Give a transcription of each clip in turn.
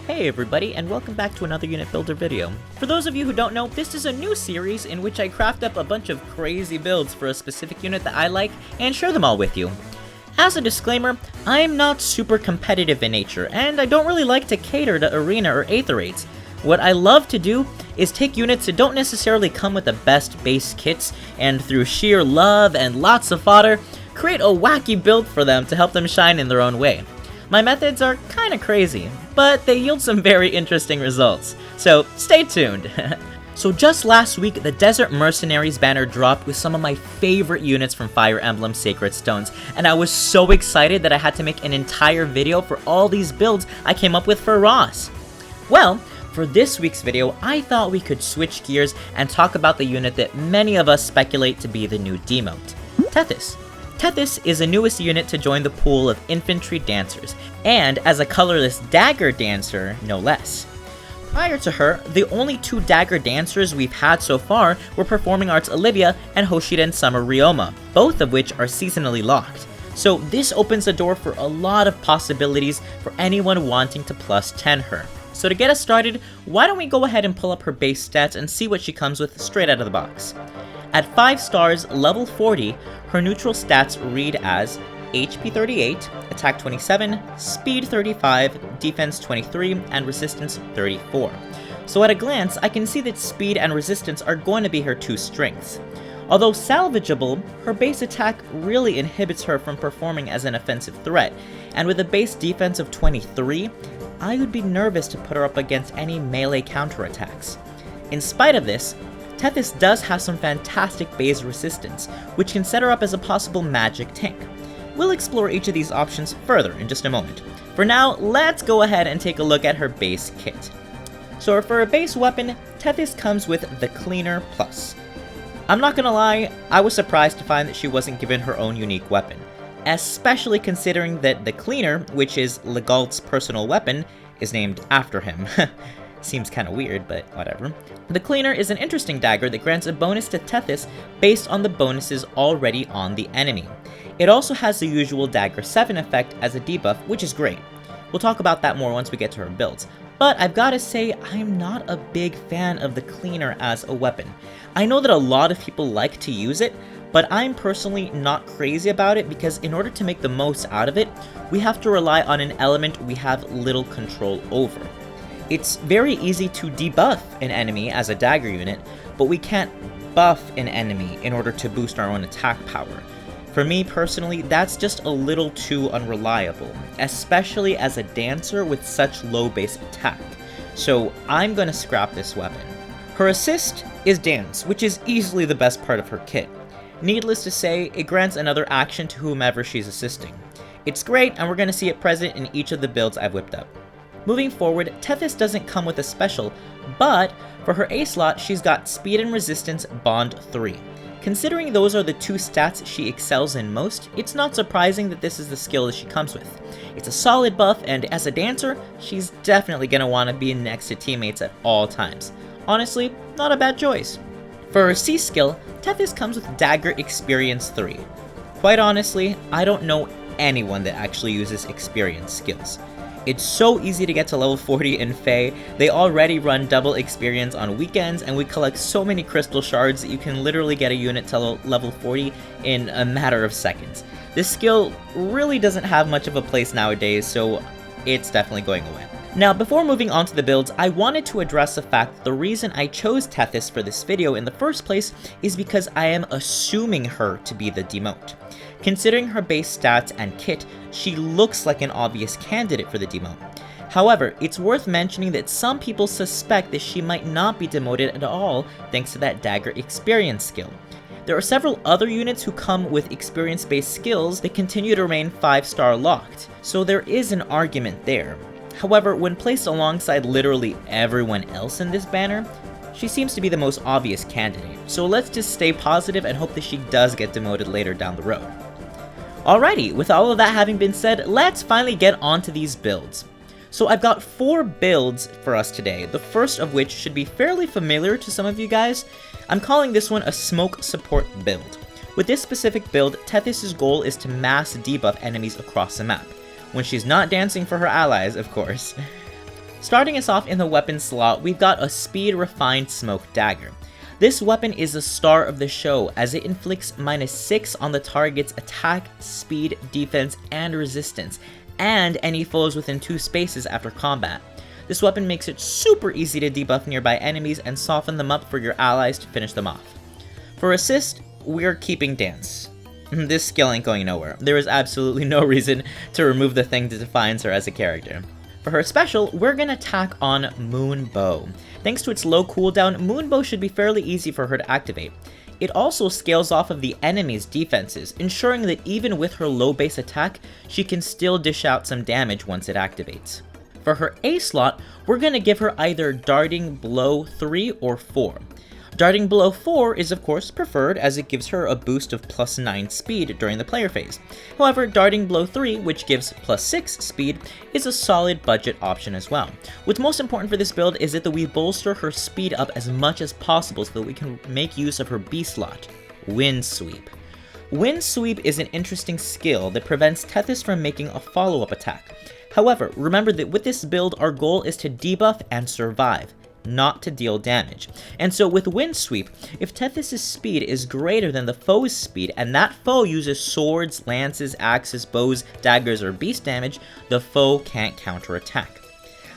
Hey everybody, and welcome back to another unit builder video. For those of you who don't know, this is a new series in which I craft up a bunch of crazy builds for a specific unit that I like and share them all with you. As a disclaimer, I'm not super competitive in nature, and I don't really like to cater to arena or aether raids. What I love to do is take units that don't necessarily come with the best base kits, and through sheer love and lots of fodder, create a wacky build for them to help them shine in their own way. My methods are kinda crazy, but they yield some very interesting results, so stay tuned! So just last week, the Desert Mercenaries banner dropped with some of my favorite units from Fire Emblem Sacred Stones, and I was so excited that I had to make an entire video for all these builds I came up with for Ross. Well, for this week's video, I thought we could switch gears and talk about the unit that many of us speculate to be the new Demote, Tethys. Tethys is the newest unit to join the pool of infantry dancers, and as a colorless dagger dancer, no less. Prior to her, the only two dagger dancers we've had so far were Performing Arts Olivia and Hoshiden Summer Ryoma, both of which are seasonally locked. So this opens the door for a lot of possibilities for anyone wanting to plus 10 her. So to get us started, why don't we go ahead and pull up her base stats and see what she comes with straight out of the box. At 5 stars, level 40, her neutral stats read as HP 38, Attack 27, Speed 35, Defense 23, and Resistance 34. So at a glance, I can see that Speed and Resistance are going to be her two strengths. Although salvageable, her base attack really inhibits her from performing as an offensive threat, and with a base defense of 23, I would be nervous to put her up against any melee counterattacks. In spite of this, Tethys does have some fantastic base resistance, which can set her up as a possible magic tank. We'll explore each of these options further in just a moment. For now, let's go ahead and take a look at her base kit. So for a base weapon, Tethys comes with the Cleaner Plus. I'm not gonna lie, I was surprised to find that she wasn't given her own unique weapon, especially considering that the Cleaner, which is Legault's personal weapon, is named after him. Seems kinda weird, but whatever. The Cleaner is an interesting dagger that grants a bonus to Tethys based on the bonuses already on the enemy. It also has the usual Dagger 7 effect as a debuff, which is great. We'll talk about that more once we get to her builds. But I've gotta say, I'm not a big fan of the Cleaner as a weapon. I know that a lot of people like to use it, but I'm personally not crazy about it because in order to make the most out of it, we have to rely on an element we have little control over. It's very easy to debuff an enemy as a dagger unit, but we can't buff an enemy in order to boost our own attack power. For me personally, that's just a little too unreliable, especially as a dancer with such low base attack. So I'm gonna scrap this weapon. Her assist is Dance, which is easily the best part of her kit. Needless to say, it grants another action to whomever she's assisting. It's great, and we're gonna see it present in each of the builds I've whipped up. Moving forward, Tethys doesn't come with a special, but for her A slot, she's got Speed and Resistance Bond 3. Considering those are the two stats she excels in most, it's not surprising that this is the skill that she comes with. It's a solid buff, and as a dancer, she's definitely gonna want to be next to teammates at all times. Honestly, not a bad choice. For her C skill, Tethys comes with Dagger Experience 3. Quite honestly, I don't know anyone that actually uses experience skills. It's so easy to get to level 40 in FEH, they already run double experience on weekends, and we collect so many crystal shards that you can literally get a unit to level 40 in a matter of seconds. This skill really doesn't have much of a place nowadays, so it's definitely going away. Now, before moving on to the builds, I wanted to address the fact that the reason I chose Tethys for this video in the first place is because I am assuming her to be the Demote. Considering her base stats and kit, she looks like an obvious candidate for the demote. However, it's worth mentioning that some people suspect that she might not be demoted at all thanks to that dagger experience skill. There are several other units who come with experience-based skills that continue to remain 5-star locked, so there is an argument there. However, when placed alongside literally everyone else in this banner, she seems to be the most obvious candidate, so let's just stay positive and hope that she does get demoted later down the road. Alrighty, with all of that having been said, let's finally get on to these builds. So I've got 4 builds for us today, the first of which should be fairly familiar to some of you guys. I'm calling this one a Smoke Support build. With this specific build, Tethys' goal is to mass debuff enemies across the map, when she's not dancing for her allies, of course. Starting us off in the weapon slot, we've got a Speed Refined Smoke Dagger. This weapon is the star of the show as it inflicts -6 on the target's attack, speed, defense, and resistance, and any foes within 2 spaces after combat. This weapon makes it super easy to debuff nearby enemies and soften them up for your allies to finish them off. For assist, we're keeping Dance. This skill ain't going nowhere. There is absolutely no reason to remove the thing that defines her as a character. For her special, we're gonna tack on Moon Bow. Thanks to its low cooldown, Moon Bow should be fairly easy for her to activate. It also scales off of the enemy's defenses, ensuring that even with her low base attack, she can still dish out some damage once it activates. For her A slot, we're gonna give her either Darting Blow 3 or 4. Darting Blow 4 is of course preferred as it gives her a boost of +9 speed during the player phase. However, Darting Blow 3, which gives +6 speed, is a solid budget option as well. What's most important for this build is that we bolster her speed up as much as possible so that we can make use of her B slot, Wind Sweep. Wind Sweep is an interesting skill that prevents Tethys from making a follow-up attack. However, remember that with this build, our goal is to debuff and survive, not to deal damage. And so with Wind Sweep, if Tethys' speed is greater than the foe's speed, and that foe uses swords, lances, axes, bows, daggers, or beast damage, the foe can't counterattack.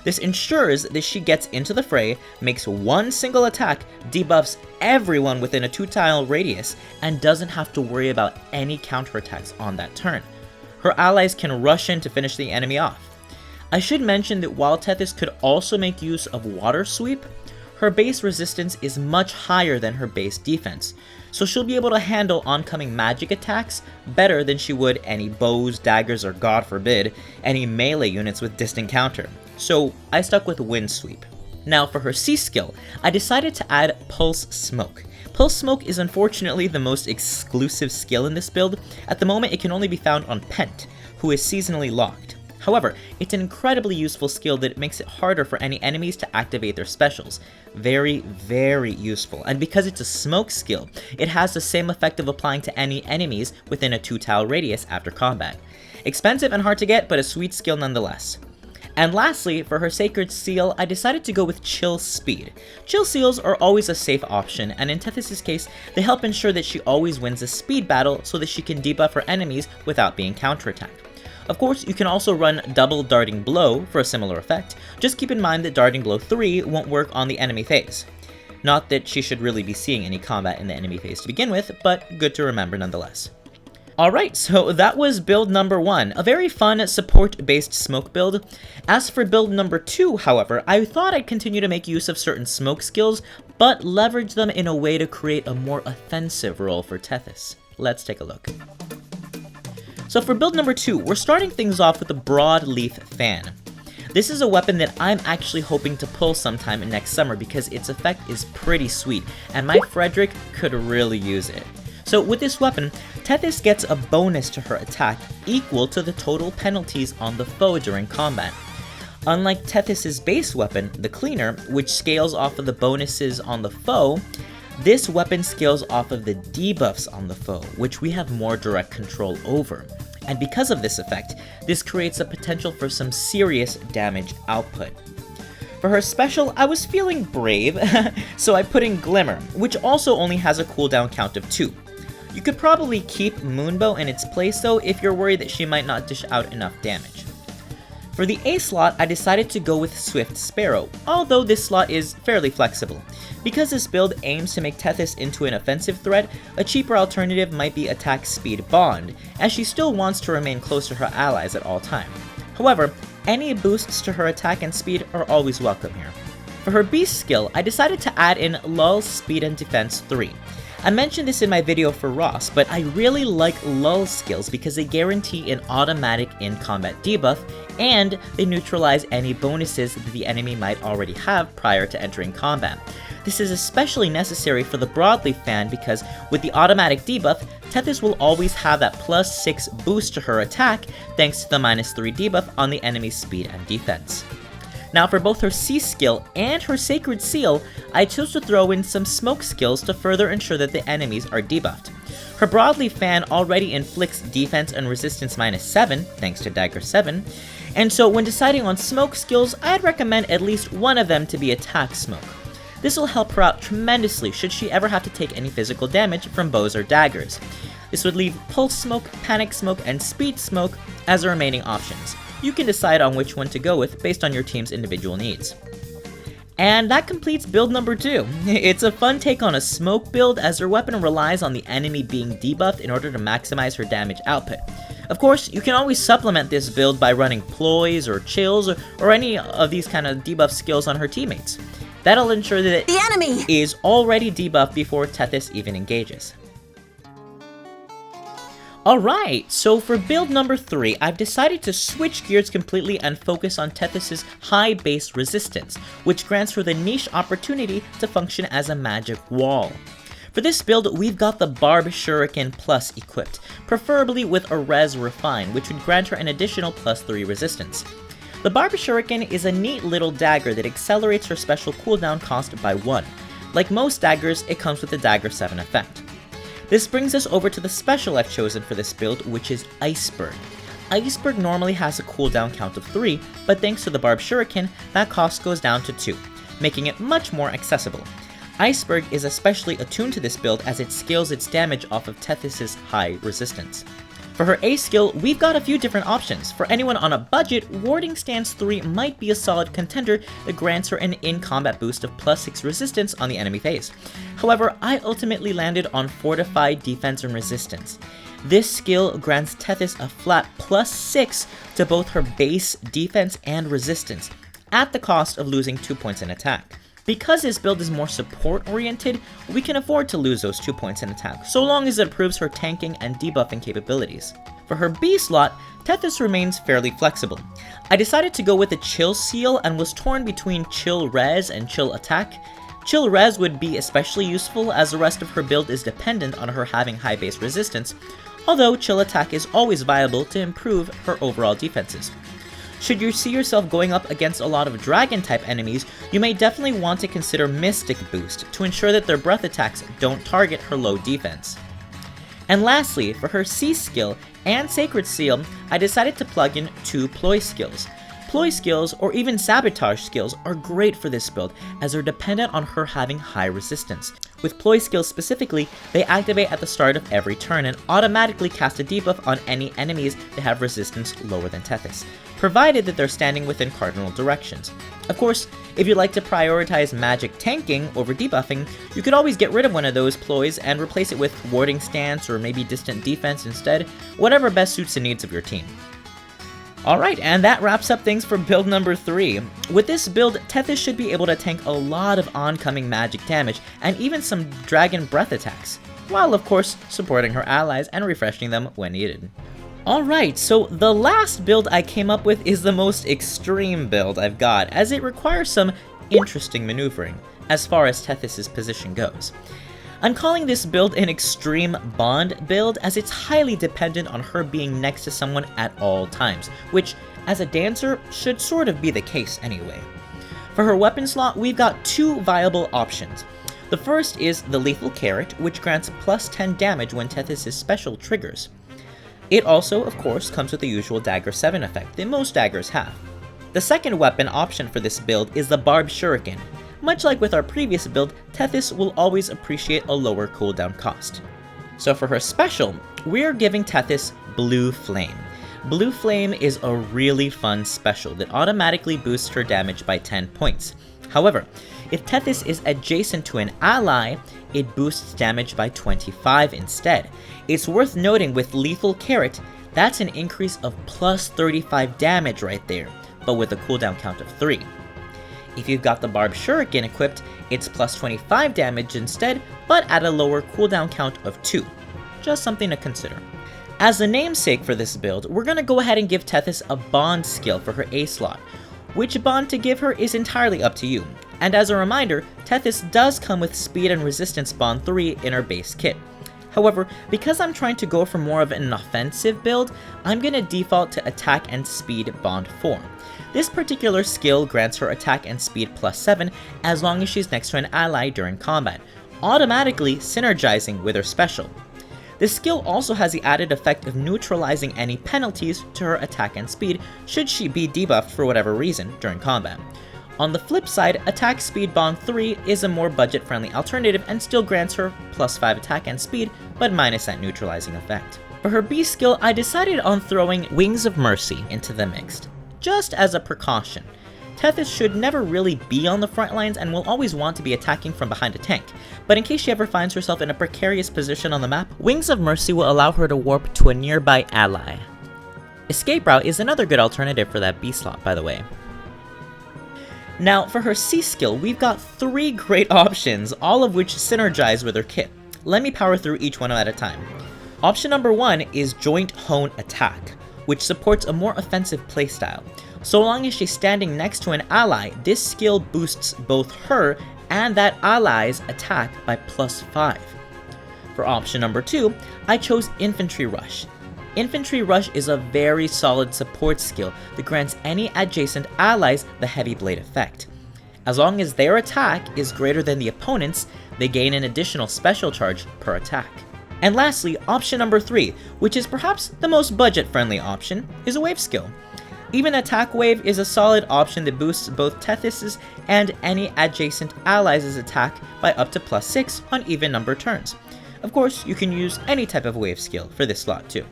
This ensures that she gets into the fray, makes one single attack, debuffs everyone within a 2-tile radius, and doesn't have to worry about any counterattacks on that turn. Her allies can rush in to finish the enemy off. I should mention that while Tethys could also make use of Water Sweep, her base resistance is much higher than her base defense, so she'll be able to handle oncoming magic attacks better than she would any bows, daggers, or god forbid, any melee units with distant counter. So I stuck with Wind Sweep. Now for her C skill, I decided to add Pulse Smoke. Pulse Smoke is unfortunately the most exclusive skill in this build. At the moment it can only be found on Pent, who is seasonally locked. However, it's an incredibly useful skill that makes it harder for any enemies to activate their specials. Very, very useful, and because it's a smoke skill, it has the same effect of applying to any enemies within a 2-tile radius after combat. Expensive and hard to get, but a sweet skill nonetheless. And lastly, for her Sacred Seal, I decided to go with Chill Speed. Chill Seals are always a safe option, and in Tethys' case, they help ensure that she always wins a speed battle so that she can debuff her enemies without being counterattacked. Of course, you can also run double Darting Blow for a similar effect. Just keep in mind that Darting Blow 3 won't work on the enemy phase. Not that she should really be seeing any combat in the enemy phase to begin with, but good to remember nonetheless. Alright, so that was build number 1, a very fun support-based smoke build. As for build number 2, however, I thought I'd continue to make use of certain smoke skills, but leverage them in a way to create a more offensive role for Tethys. Let's take a look. So for build number 2, we're starting things off with the Broadleaf Fan. This is a weapon that I'm actually hoping to pull sometime next summer because its effect is pretty sweet, and my Frederick could really use it. So with this weapon, Tethys gets a bonus to her attack equal to the total penalties on the foe during combat. Unlike Tethys' base weapon, the Cleaner, which scales off of the bonuses on the foe, this weapon scales off of the debuffs on the foe, which we have more direct control over. And because of this effect, this creates a potential for some serious damage output. For her special, I was feeling brave, so I put in Glimmer, which also only has a cooldown count of 2. You could probably keep Moonbow in its place though if you're worried that she might not dish out enough damage. For the A slot, I decided to go with Swift Sparrow, although this slot is fairly flexible. Because this build aims to make Tethys into an offensive threat, a cheaper alternative might be Attack Speed Bond, as she still wants to remain close to her allies at all time. However, any boosts to her attack and speed are always welcome here. For her Beast skill, I decided to add in Lull Speed and Defense 3. I mentioned this in my video for Ross, but I really like Lull skills because they guarantee an automatic in-combat debuff, and they neutralize any bonuses that the enemy might already have prior to entering combat. This is especially necessary for the Broadleaf fan because with the automatic debuff, Tethys will always have that +6 boost to her attack thanks to the -3 debuff on the enemy's speed and defense. Now for both her C skill and her Sacred Seal, I chose to throw in some smoke skills to further ensure that the enemies are debuffed. Her Broadleaf fan already inflicts defense and resistance -7, thanks to Dagger 7, and so when deciding on smoke skills, I'd recommend at least one of them to be attack smoke. This will help her out tremendously should she ever have to take any physical damage from bows or daggers. This would leave pulse smoke, panic smoke, and speed smoke as the remaining options. You can decide on which one to go with based on your team's individual needs. And that completes build number 2. It's a fun take on a smoke build as her weapon relies on the enemy being debuffed in order to maximize her damage output. Of course, you can always supplement this build by running ploys or chills or any of these kind of debuff skills on her teammates. That'll ensure that the enemy is already debuffed before Tethys even engages. Alright, so for build number 3, I've decided to switch gears completely and focus on Tethys' high base resistance, which grants her the niche opportunity to function as a magic wall. For this build, we've got the Barb Shuriken Plus equipped, preferably with a Res Refine, which would grant her an additional +3 resistance. The Barb Shuriken is a neat little dagger that accelerates her special cooldown cost by 1. Like most daggers, it comes with the Dagger 7 effect. This brings us over to the special I've chosen for this build, which is Iceberg. Iceberg normally has a cooldown count of 3, but thanks to the Barb Shuriken, that cost goes down to 2, making it much more accessible. Iceberg is especially attuned to this build as it scales its damage off of Tethys' high resistance. For her A skill, we've got a few different options. For anyone on a budget, Warding Stance 3 might be a solid contender that grants her an in-combat boost of +6 resistance on the enemy phase. However, I ultimately landed on Fortified Defense and Resistance. This skill grants Tethys a flat +6 to both her base defense and resistance, at the cost of losing 2 points in attack. Because this build is more support-oriented, we can afford to lose those 2 points in attack, so long as it improves her tanking and debuffing capabilities. For her B slot, Tethys remains fairly flexible. I decided to go with the Chill Seal and was torn between Chill Res and Chill Attack. Chill Res would be especially useful as the rest of her build is dependent on her having high base resistance, although Chill Attack is always viable to improve her overall defenses. Should you see yourself going up against a lot of dragon-type enemies, you may definitely want to consider Mystic Boost to ensure that their breath attacks don't target her low defense. And lastly, for her C skill and Sacred Seal, I decided to plug in 2 Ploy skills. Ploy skills, or even Sabotage skills, are great for this build as they're dependent on her having high resistance. With Ploy skills specifically, they activate at the start of every turn and automatically cast a debuff on any enemies that have resistance lower than Tethys, provided that they're standing within cardinal directions. Of course, if you'd like to prioritize magic tanking over debuffing, you could always get rid of one of those ploys and replace it with Warding Stance or maybe Distant Defense instead, whatever best suits the needs of your team. Alright, and that wraps up things for build number 3. With this build, Tethys should be able to tank a lot of oncoming magic damage and even some dragon breath attacks, while of course supporting her allies and refreshing them when needed. Alright, so the last build I came up with is the most extreme build I've got, as it requires some interesting maneuvering, as far as Tethys' position goes. I'm calling this build an extreme bond build as it's highly dependent on her being next to someone at all times, which, as a dancer, should sort of be the case anyway. For her weapon slot, we've got 2 viable options. The first is the Lethal Carrot, which grants +10 damage when Tethys' special triggers. It also, of course, comes with the usual Dagger 7 effect that most daggers have. The second weapon option for this build is the Barb Shuriken. Much like with our previous build, Tethys will always appreciate a lower cooldown cost. So for her special, we're giving Tethys Blue Flame. Blue Flame is a really fun special that automatically boosts her damage by 10 points. However, if Tethys is adjacent to an ally, it boosts damage by 25 instead. It's worth noting with Lethal Carrot, that's an increase of +35 damage right there, but with a cooldown count of 3. If you've got the Barb Shuriken equipped, it's +25 damage instead, but at a lower cooldown count of 2. Just something to consider. As the namesake for this build, we're going to go ahead and give Tethys a bond skill for her A slot. Which bond to give her is entirely up to you. And as a reminder, Tethys does come with Speed and Resistance bond 3 in her base kit. However, because I'm trying to go for more of an offensive build, I'm going to default to Attack and Speed bond 4. This particular skill grants her attack and speed +7 as long as she's next to an ally during combat, automatically synergizing with her special. This skill also has the added effect of neutralizing any penalties to her attack and speed should she be debuffed for whatever reason during combat. On the flip side, Attack Speed Bond 3 is a more budget-friendly alternative and still grants her +5 attack and speed, but minus that neutralizing effect. For her B skill, I decided on throwing Wings of Mercy into the mix, just as a precaution. Tethys should never really be on the front lines and will always want to be attacking from behind a tank, but in case she ever finds herself in a precarious position on the map, Wings of Mercy will allow her to warp to a nearby ally. Escape Route is another good alternative for that B slot, by the way. Now, for her C skill, we've got 3 great options, all of which synergize with her kit. Let me power through each one at a time. Option number 1 is Joint Hone Attack, which supports a more offensive playstyle. So long as she's standing next to an ally, this skill boosts both her and that ally's attack by +5. For option number 2, I chose Infantry Rush. Infantry Rush is a very solid support skill that grants any adjacent allies the Heavy Blade effect. As long as their attack is greater than the opponent's, they gain an additional special charge per attack. And lastly, option number 3, which is perhaps the most budget-friendly option, is a Wave skill. Even Attack Wave is a solid option that boosts both Tethys' and any adjacent allies' attack by up to +6 on even number turns. Of course, you can use any type of Wave skill for this slot too.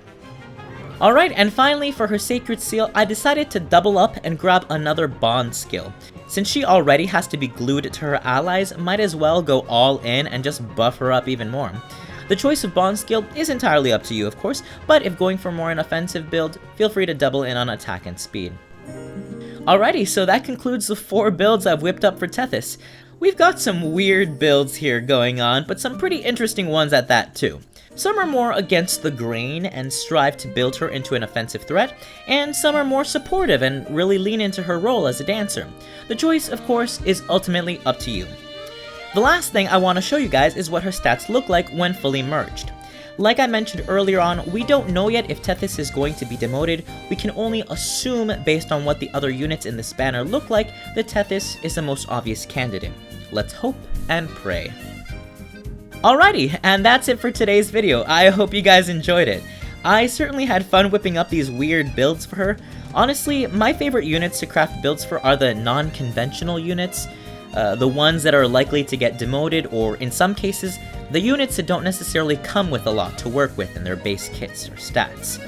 Alright, and finally for her Sacred Seal, I decided to double up and grab another Bond skill. Since she already has to be glued to her allies, might as well go all in and just buff her up even more. The choice of Bond skill is entirely up to you, of course, but if going for more an offensive build, feel free to double in on attack and speed. Alrighty, so that concludes the 4 builds I've whipped up for Tethys. We've got some weird builds here going on, but some pretty interesting ones at that too. Some are more against the grain and strive to build her into an offensive threat, and some are more supportive and really lean into her role as a dancer. The choice, of course, is ultimately up to you. The last thing I want to show you guys is what her stats look like when fully merged. Like I mentioned earlier on, we don't know yet if Tethys is going to be demoted. We can only assume based on what the other units in this banner look like that Tethys is the most obvious candidate. Let's hope and pray. Alrighty, and that's it for today's video. I hope you guys enjoyed it. I certainly had fun whipping up these weird builds for her. Honestly, my favorite units to craft builds for are the non-conventional units. The ones that are likely to get demoted, or in some cases, the units that don't necessarily come with a lot to work with in their base kits or stats.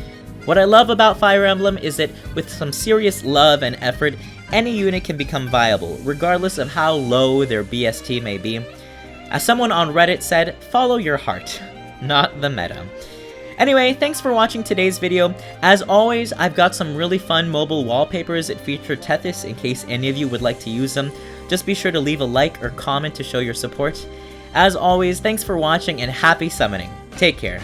What I love about Fire Emblem is that with some serious love and effort, any unit can become viable, regardless of how low their BST may be. As someone on Reddit said, follow your heart, not the meta. Anyway, thanks for watching today's video. As always, I've got some really fun mobile wallpapers that feature Tethys in case any of you would like to use them. Just be sure to leave a like or comment to show your support. As always, thanks for watching and happy summoning. Take care.